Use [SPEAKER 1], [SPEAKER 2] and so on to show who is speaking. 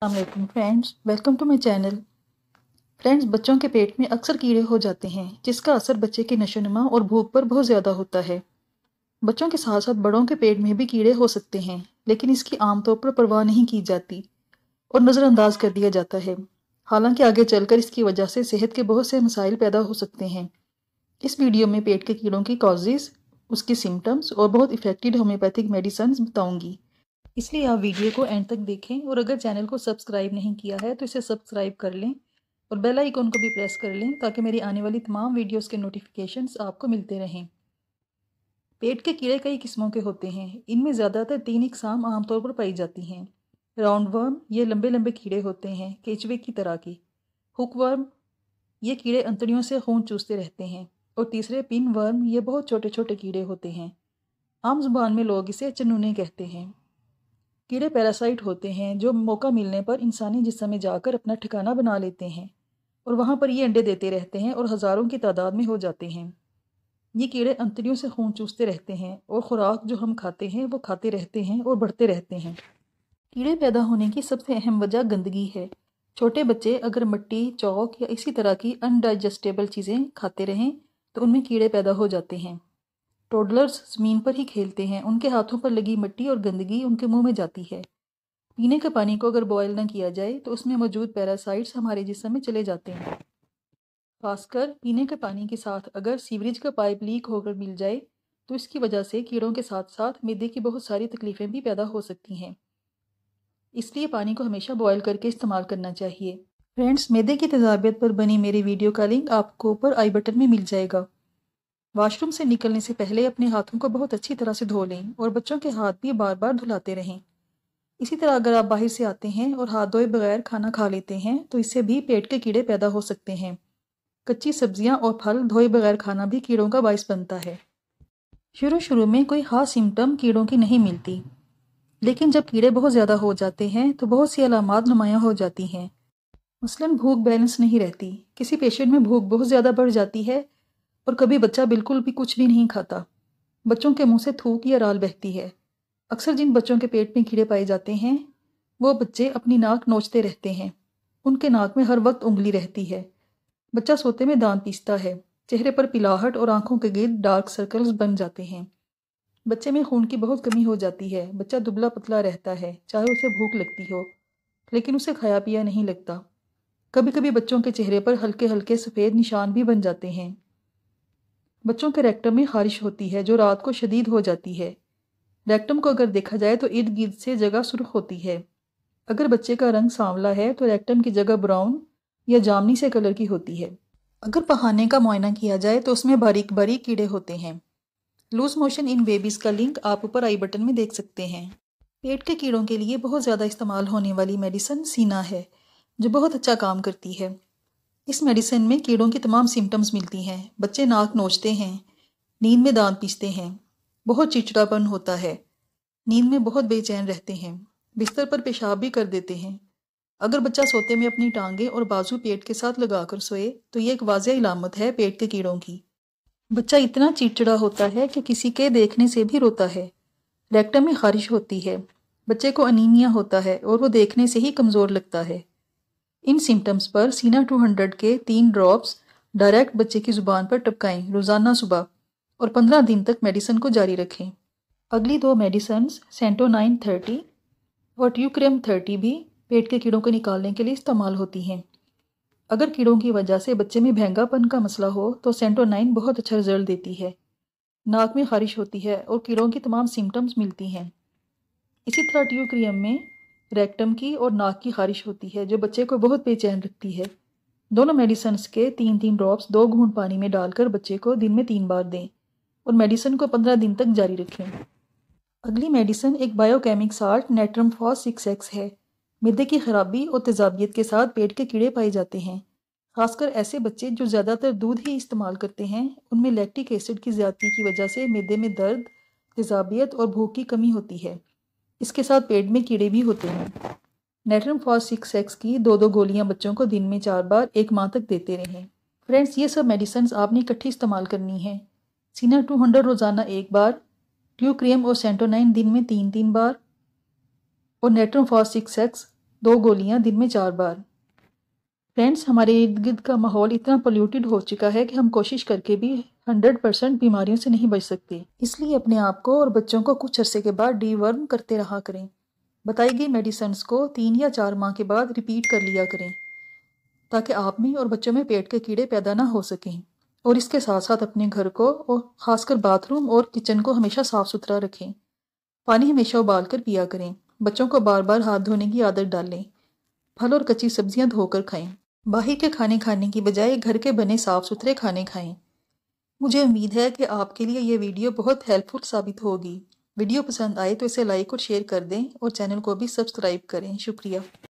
[SPEAKER 1] अस्सलाम वालेकुम friends, welcome to my channel. Friends, बच्चों के पेट में अक्सर कीड़े हो जाते हैं जिसका असर बच्चे की नशोनुमा और भूख पर बहुत ज़्यादा होता है। बच्चों के साथ साथ बड़ों के पेट में भी कीड़े हो सकते हैं, लेकिन इसकी आमतौर पर परवाह नहीं की जाती और नज़रअंदाज कर दिया जाता है। हालांकि आगे चलकर इसकी वजह से सेहत के बहुत से मसाइल पैदा हो सकते हैं। इस वीडियो में पेट के कीड़ों की कॉजेज़, उसकी सिम्टम्स और बहुत इफेक्टिव होम्योपैथिक मेडिसिन बताऊंगी, इसलिए आप वीडियो को एंड तक देखें। और अगर चैनल को सब्सक्राइब नहीं किया है तो इसे सब्सक्राइब कर लें और बेल आइकन को भी प्रेस कर लें ताकि मेरी आने वाली तमाम वीडियोस के नोटिफिकेशंस आपको मिलते रहें। पेट के कीड़े कई किस्मों के होते हैं। इनमें ज़्यादातर 3 इकसाम आमतौर पर पाई जाती हैं। राउंड वर्म, ये लंबे लंबे कीड़े होते हैं, केचुए की तरह के। हुक वर्म, ये कीड़े अंतड़ियों से खून चूसते रहते हैं। और तीसरे पिन वर्म, ये बहुत छोटे छोटे कीड़े होते हैं। आम जुबान में लोग इसे चनूने कहते हैं। कीड़े पैरासाइट होते हैं जो मौका मिलने पर इंसानी जिस्म में जाकर अपना ठिकाना बना लेते हैं और वहाँ पर ये अंडे देते रहते हैं और हज़ारों की तादाद में हो जाते हैं। ये कीड़े अंतड़ियों से खून चूसते रहते हैं और खुराक जो हम खाते हैं वो खाते रहते हैं और बढ़ते रहते हैं। कीड़े पैदा होने की सबसे अहम वजह गंदगी है। छोटे बच्चे अगर मिट्टी, चौक या इसी तरह की अनडाइजेस्टेबल चीज़ें खाते रहें तो उनमें कीड़े पैदा हो जाते हैं। टोडलर्स ज़मीन पर ही खेलते हैं, उनके हाथों पर लगी मिट्टी और गंदगी उनके मुंह में जाती है। पीने के पानी को अगर बॉयल न किया जाए तो उसमें मौजूद पैरासाइट्स हमारे जिस्म में चले जाते हैं। खासकर पीने के पानी के साथ अगर सीवरेज का पाइप लीक होकर मिल जाए तो इसकी वजह से कीड़ों के साथ साथ मैदे की बहुत सारी तकलीफ़ें भी पैदा हो सकती हैं। इसलिए पानी को हमेशा बॉयल करके इस्तेमाल करना चाहिए। फ्रेंड्स, मैदे की तेज़ाबियत पर बनी मेरी वीडियो का लिंक आपको ऊपर आई बटन में मिल जाएगा। वॉशरूम से निकलने से पहले अपने हाथों को बहुत अच्छी तरह से धो लें और बच्चों के हाथ भी बार बार धुलाते रहें। इसी तरह अगर आप बाहर से आते हैं और हाथ धोए बगैर खाना खा लेते हैं तो इससे भी पेट के कीड़े पैदा हो सकते हैं। कच्ची सब्जियां और फल धोए बगैर खाना भी कीड़ों का बाइस बनता है। शुरू में कोई खास सिम्टम कीड़ों की नहीं मिलती, लेकिन जब कीड़े बहुत ज़्यादा हो जाते हैं तो बहुत सी अलामात नुमायाँ हो जाती हैं। मसलन भूख बैलेंस नहीं रहती, किसी पेशेंट में भूख बहुत ज़्यादा बढ़ जाती है और कभी बच्चा बिल्कुल भी कुछ भी नहीं खाता। बच्चों के मुंह से थूक या राल बहती है। अक्सर जिन बच्चों के पेट में कीड़े पाए जाते हैं वो बच्चे अपनी नाक नोचते रहते हैं। उनके नाक में हर वक्त उंगली रहती है। बच्चा सोते में दांत पीसता है। चेहरे पर पिलाहट और आंखों के गिर्द डार्क सर्कल्स बन जाते हैं। बच्चे में खून की बहुत कमी हो जाती है। बच्चा दुबला पतला रहता है, चाहे उसे भूख लगती हो, लेकिन उसे खाया पिया नहीं लगता। कभी कभी बच्चों के चेहरे पर हल्के हल्के सफ़ेद निशान भी बन जाते हैं। बच्चों के रेक्टम में खारिश होती है जो रात को शदीद हो जाती है। रेक्टम को अगर देखा जाए तो इर्द गिर्द से जगह सुर्ख होती है। अगर बच्चे का रंग सांवला है तो रेक्टम की जगह ब्राउन या जामनी से कलर की होती है। अगर पहाने का मुआयना किया जाए तो उसमें बारीक बारीक कीड़े होते हैं। लूज मोशन इन बेबीज़ का लिंक आप ऊपर आई बटन में देख सकते हैं। पेट के कीड़ों के लिए बहुत ज़्यादा इस्तेमाल होने वाली मेडिसिन सीना है, जो बहुत अच्छा काम करती है। इस मेडिसिन में कीड़ों की तमाम सिम्टम्स मिलती हैं। बच्चे नाक नोचते हैं, नींद में दांत पीसते हैं, बहुत चिड़चिड़ापन होता है, नींद में बहुत बेचैन रहते हैं, बिस्तर पर पेशाब भी कर देते हैं। अगर बच्चा सोते में अपनी टांगें और बाजू पेट के साथ लगाकर सोए तो ये एक वाज़ेह इलामत है पेट के कीड़ों की। बच्चा इतना चिड़चिड़ा होता है कि किसी के देखने से भी रोता है। रेक्टम में खारिश होती है। बच्चे को अनीमिया होता है और वो देखने से ही कमज़ोर लगता है। इन सिम्टम्स पर सीना 200 के 3 ड्रॉप्स डायरेक्ट बच्चे की ज़ुबान पर टपकाएं रोज़ाना सुबह और 15 दिन तक मेडिसिन को जारी रखें। अगली 2 मेडिसिन सेंटोनाइन 30 और ट्यूक्रेम 30 भी पेट के कीड़ों को निकालने के लिए इस्तेमाल होती हैं। अगर कीड़ों की वजह से बच्चे में भैंगापन का मसला हो तो सेंटोनाइन बहुत अच्छा रिजल्ट देती है। नाक में खारिश होती है और कीड़ों की तमाम सिम्टम्स मिलती हैं। इसी तरह ट्यूक्रियम में रेक्टम की और नाक की खारिश होती है जो बच्चे को बहुत बेचैन रखती है। दोनों मेडिसिन के 3-3 ड्रॉप्स 2 घूंट पानी में डालकर बच्चे को दिन में 3 बार दें और मेडिसिन को 15 दिन तक जारी रखें। अगली मेडिसिन एक biochemic salt natrum FOSS 6x है। मैदे की खराबी और तेजाबियत के साथ पेट के कीड़े पाए जाते हैं। खासकर ऐसे बच्चे जो ज़्यादातर दूध ही इस्तेमाल करते हैं, उनमें लैक्टिक एसिड की ज़्यादती की वजह से मैदे में दर्द, तेजाबियत और भूख की कमी होती है। इसके साथ पेट में कीड़े भी होते हैं। नेट्रम फॉस 6x की 2-2 गोलियां बच्चों को दिन में 4 बार 1 माह तक देते रहें। फ्रेंड्स, ये सब मेडिसिन आपने इकट्ठी इस्तेमाल करनी है। सीना 200 रोज़ाना 1 बार, ट्यूक्रियम और सेंटोनाइन दिन में 3-3 बार और नेट्रम फॉस 6x 2 گولیاں دن میں 4 بار۔ فرینڈس، ہمارے ارد گرد کا ماحول اتنا پولیوٹیڈ ہو چکا ہے کہ ہم کوشش کر کے بھی 100% بیماریوں سے نہیں بچ سکتے، اس لیے اپنے آپ کو اور بچوں کو کچھ عرصے کے بعد ڈی ورم کرتے رہا کریں۔ بتائی گئی میڈیسنز کو 3 یا 4 ماہ کے بعد ریپیٹ کر لیا کریں تاکہ آپ میں اور بچوں میں پیٹ کے کیڑے پیدا نہ ہو سکیں، اور اس کے ساتھ ساتھ اپنے گھر کو اور خاص کر باتھ روم اور کچن کو ہمیشہ صاف ستھرا رکھیں۔ پانی ہمیشہ ابال کر پیا کریں۔ بچوں کو بار بار ہاتھ دھونے کی عادت ڈالیں۔ پھل اور کچی سبزیاں دھو کر کھائیں۔ باہر کے کھانے کھانے کی بجائے گھر کے بنے صاف ستھرے کھانے کھائیں۔ مجھے امید ہے کہ آپ کے لیے یہ ویڈیو بہت ہیلپ فل ثابت ہوگی۔ ویڈیو پسند آئے تو اسے لائک اور شیئر کر دیں اور چینل کو بھی سبسکرائب کریں۔ شکریہ۔